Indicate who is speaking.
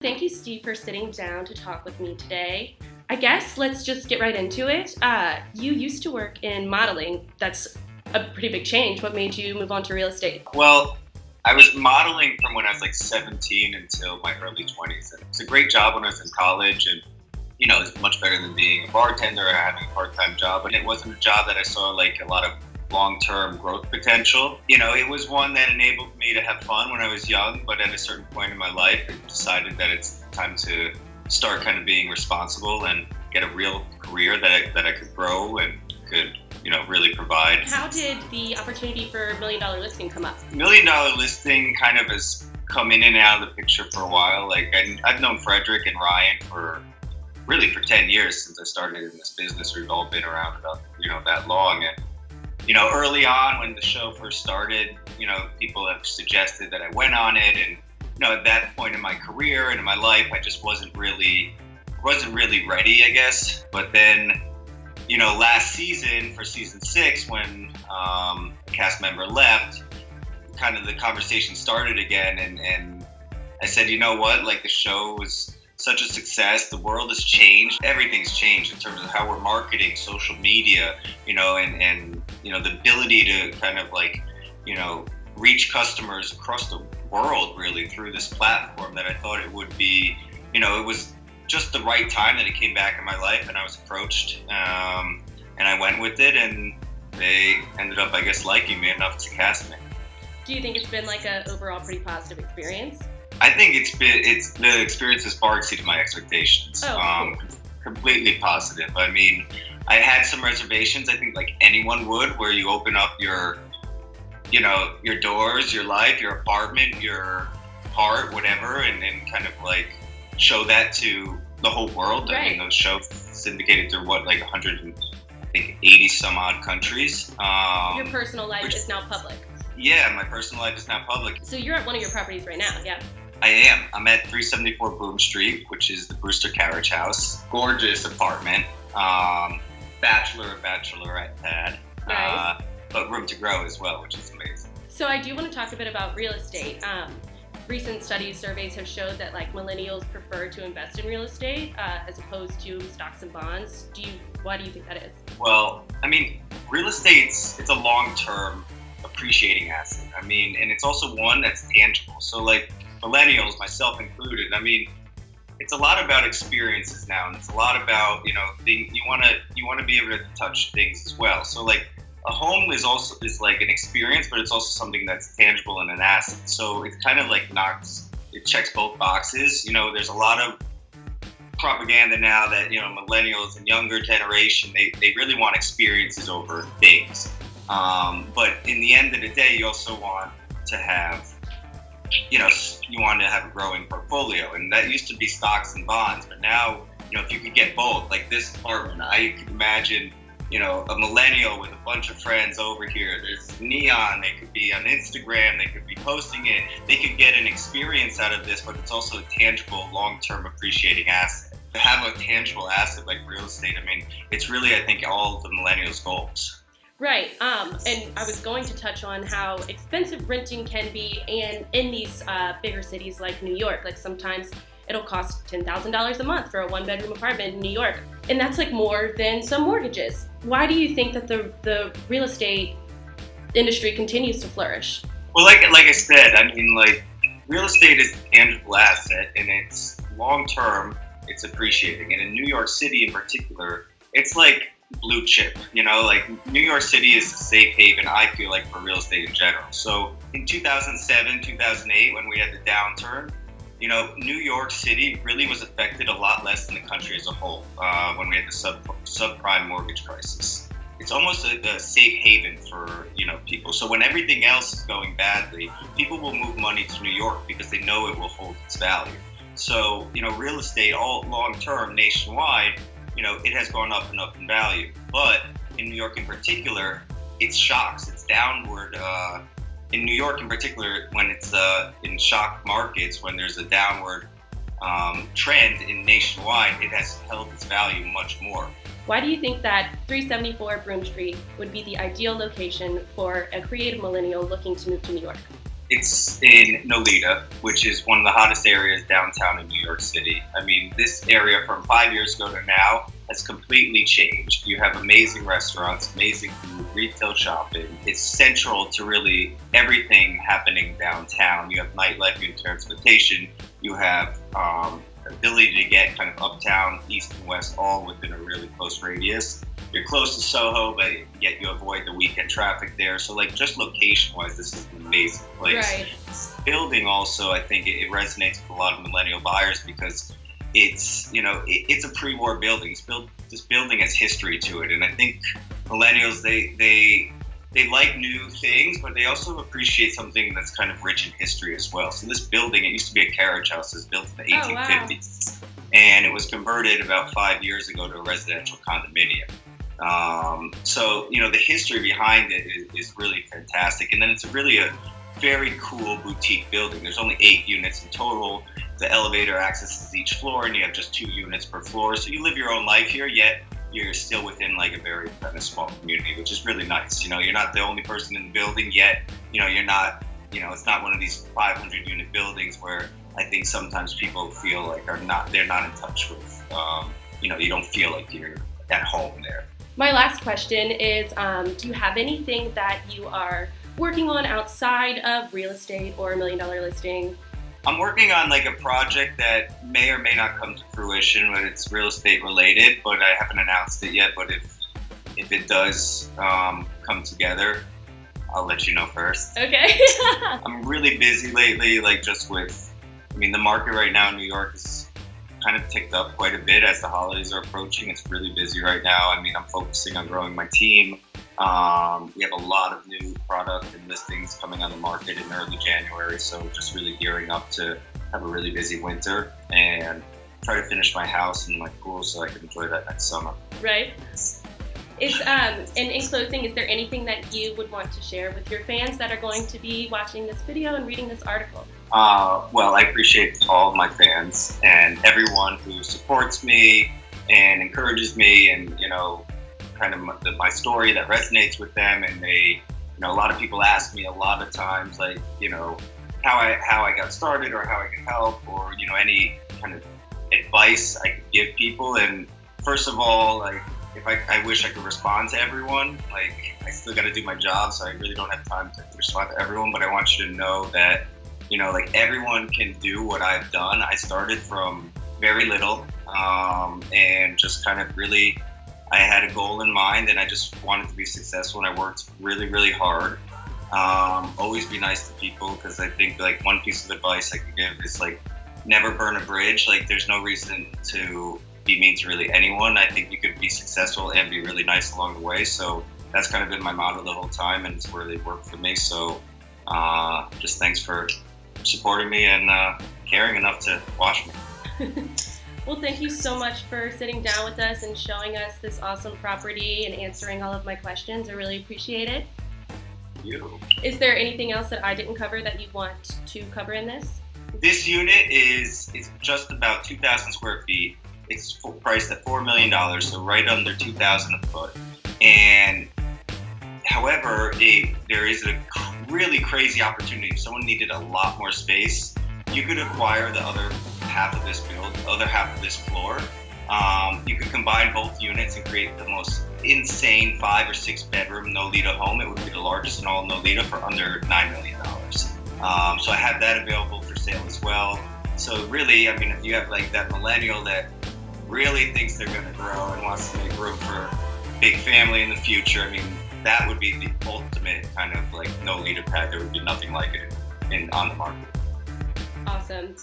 Speaker 1: Thank you, Steve, for sitting down to talk with me today. I guess let's just get right into it. You used to work in modeling. That's a pretty big change. What made you move on to real estate?
Speaker 2: Well, I was modeling from when I was like 17 until my early 20s. And it's a great job when I was in college, and it's much better than being a bartender or having a part-time job. And it wasn't a job that I saw like a lot of long-term growth potential. It was one that enabled me to have fun when I was young, but at a certain point in my life, I decided that it's time to start kind of being responsible and get a real career that I could grow and could, really provide.
Speaker 1: How did the opportunity for $1 Million Listing come up?
Speaker 2: $1 Million Listing kind of has come in and out of the picture for a while. Like I've known Frederick and Ryan for 10 years since I started in this business. We've all been around about, that long. And early on when the show first started, people have suggested that I went on it. And, at that point in my career and in my life, I just wasn't really ready, I guess. But then, last season for season 6, when a cast member left, kind of the conversation started again. And I said, you know what, like the show was such a success. The world has changed. Everything's changed in terms of how we're marketing, social media, and the ability to kind of like, reach customers across the world really through this platform, that I thought it would be, it was just the right time that it came back in my life, and I was approached, and I went with it, and they ended up, I guess, liking me enough to cast me.
Speaker 1: Do you think it's been like a overall pretty positive experience?
Speaker 2: I think the experience has far exceeded my expectations.
Speaker 1: Oh, cool.
Speaker 2: Completely positive. I mean, I had some reservations, I think like anyone would, where you open up your doors, your life, your apartment, your heart, whatever, and kind of like show that to the whole world.
Speaker 1: Right.
Speaker 2: I mean, those shows syndicated through 180 some odd countries.
Speaker 1: Your personal life is now public.
Speaker 2: Yeah, my personal life is now public.
Speaker 1: So you're at one of your properties right now, yeah?
Speaker 2: I am. I'm at 374 Broome St, which is the Brewster Carriage House. Gorgeous apartment. Bachelor or bachelorette pad.
Speaker 1: Nice.
Speaker 2: But room to grow as well, which is amazing.
Speaker 1: So I do want to talk a bit about real estate. Recent surveys have showed that like millennials prefer to invest in real estate as opposed to stocks and bonds. Why do you think that is?
Speaker 2: Well, I mean, real estate's it's a long-term appreciating asset. I mean, and it's also one that's tangible. So like millennials, myself included, I mean, it's a lot about experiences now, and it's a lot about, you want to be able to touch things as well. So like a home is like an experience, but it's also something that's tangible and an asset. So it kind of like it checks both boxes. There's a lot of propaganda now that, millennials and younger generation, they really want experiences over things. But in the end of the day, you also want to have, you want to have a growing portfolio. And that used to be stocks and bonds. But now, if you could get both, like this apartment, I could imagine, a millennial with a bunch of friends over here. There's neon. They could be on Instagram. They could be posting it. They could get an experience out of this, but it's also a tangible, long-term appreciating asset. To have a tangible asset like real estate, I mean, it's really, I think, all of the millennials' goals.
Speaker 1: Right, and I was going to touch on how expensive renting can be, and in these bigger cities like New York, like sometimes it'll cost $10,000 a month for a one-bedroom apartment in New York, and that's like more than some mortgages. Why do you think that the real estate industry continues to flourish?
Speaker 2: Well, like I said, I mean, like real estate is a tangible asset, and it's long-term, it's appreciating, and in New York City in particular, it's like blue chip, like New York City is a safe haven, I feel like, for real estate in general. So in 2007, 2008, when we had the downturn, New York City really was affected a lot less than the country as a whole when we had the subprime mortgage crisis. It's almost a safe haven for, people. So when everything else is going badly, people will move money to New York because they know it will hold its value. So, real estate all long-term nationwide, it has gone up and up in value. But in New York in particular, it's shocks. It's downward. In New York in particular, when it's in shock markets, when there's a downward trend in nationwide, it has held its value much more.
Speaker 1: Why do you think that 374 Broome St would be the ideal location for a creative millennial looking to move to New York?
Speaker 2: It's in Nolita, which is one of the hottest areas downtown in New York City. I mean, this area from 5 years ago to now has completely changed. You have amazing restaurants, amazing food, retail shopping. It's central to really everything happening downtown. You have nightlife, you have transportation, you have ability to get kind of uptown, east and west, all within a really close radius. You're close to Soho, but yet you avoid the weekend traffic there. So like just location-wise, this is an amazing place.
Speaker 1: Right.
Speaker 2: Building also, I think it resonates with a lot of millennial buyers because it's, it's a pre-war building. This building has history to it. And I think millennials, they like new things, but they also appreciate something that's kind of rich in history as well. So this building, it used to be a carriage house. It was built in the 1850s. Wow. And it was converted about 5 years ago to a residential condominium. So, the history behind it is really fantastic. And then it's really a very cool boutique building. There's only 8 units in total. The elevator accesses each floor, and you have just 2 units per floor. So you live your own life here, yet you're still within like a very kind of small community, which is really nice. You're not the only person in the building, yet, you're not, it's not one of these 500 unit buildings where I think sometimes people feel like they're not in touch with, you don't feel like you're at home there.
Speaker 1: My last question is, do you have anything that you are working on outside of real estate or $1 million listing?
Speaker 2: I'm working on like a project that may or may not come to fruition, but it's real estate related, but I haven't announced it yet. But if it does come together, I'll let you know first.
Speaker 1: Okay.
Speaker 2: I'm really busy lately, like just with, the market right now in New York is kind of ticked up quite a bit as the holidays are approaching. It's really busy right now. I'm focusing on growing my team. We have a lot of new product and listings coming on the market in early January, so just really gearing up to have a really busy winter and try to finish my house and my pool so I can enjoy that next summer.
Speaker 1: Right. And in closing, is there anything that you would want to share with your fans that are going to be watching this video and reading this article?
Speaker 2: Well, I appreciate all of my fans and everyone who supports me and encourages me and, kind of my story that resonates with them. And they, a lot of people ask me a lot of times, like, how I got started or how I can help or, any kind of advice I could give people. And first of all, like, if I wish I could respond to everyone, like I still got to do my job. So I really don't have time to respond to everyone, but I want you to know that, like everyone can do what I've done. I started from very little, and just kind of really, I had a goal in mind and I just wanted to be successful and I worked really, really hard. Always be nice to people because I think like one piece of advice I could give is like never burn a bridge. Like there's no reason to be mean to really anyone. I think you could be successful and be really nice along the way. So that's kind of been my motto the whole time and it's really worked for me. So just thanks for supporting me and caring enough to watch me.
Speaker 1: Well, thank you so much for sitting down with us and showing us this awesome property and answering all of my questions. I really appreciate it.
Speaker 2: Thank you.
Speaker 1: Is there anything else that I didn't cover that you want to cover in this?
Speaker 2: This unit is just about 2,000 square feet. It's priced at $4 million, so right under $2,000 a foot. And however, there is a really crazy opportunity. If someone needed a lot more space, you could acquire the other half of this floor. You could combine both units and create the most insane 5 or 6 bedroom Nolita home. It would be the largest in all of Nolita for under $9 million. So I have that available for sale as well. So really, if you have like that millennial that really thinks they're going to grow and wants to make room for a big family in the future, that would be the ultimate kind of like Nolita pad. There would be nothing like it on the market.
Speaker 1: Awesome.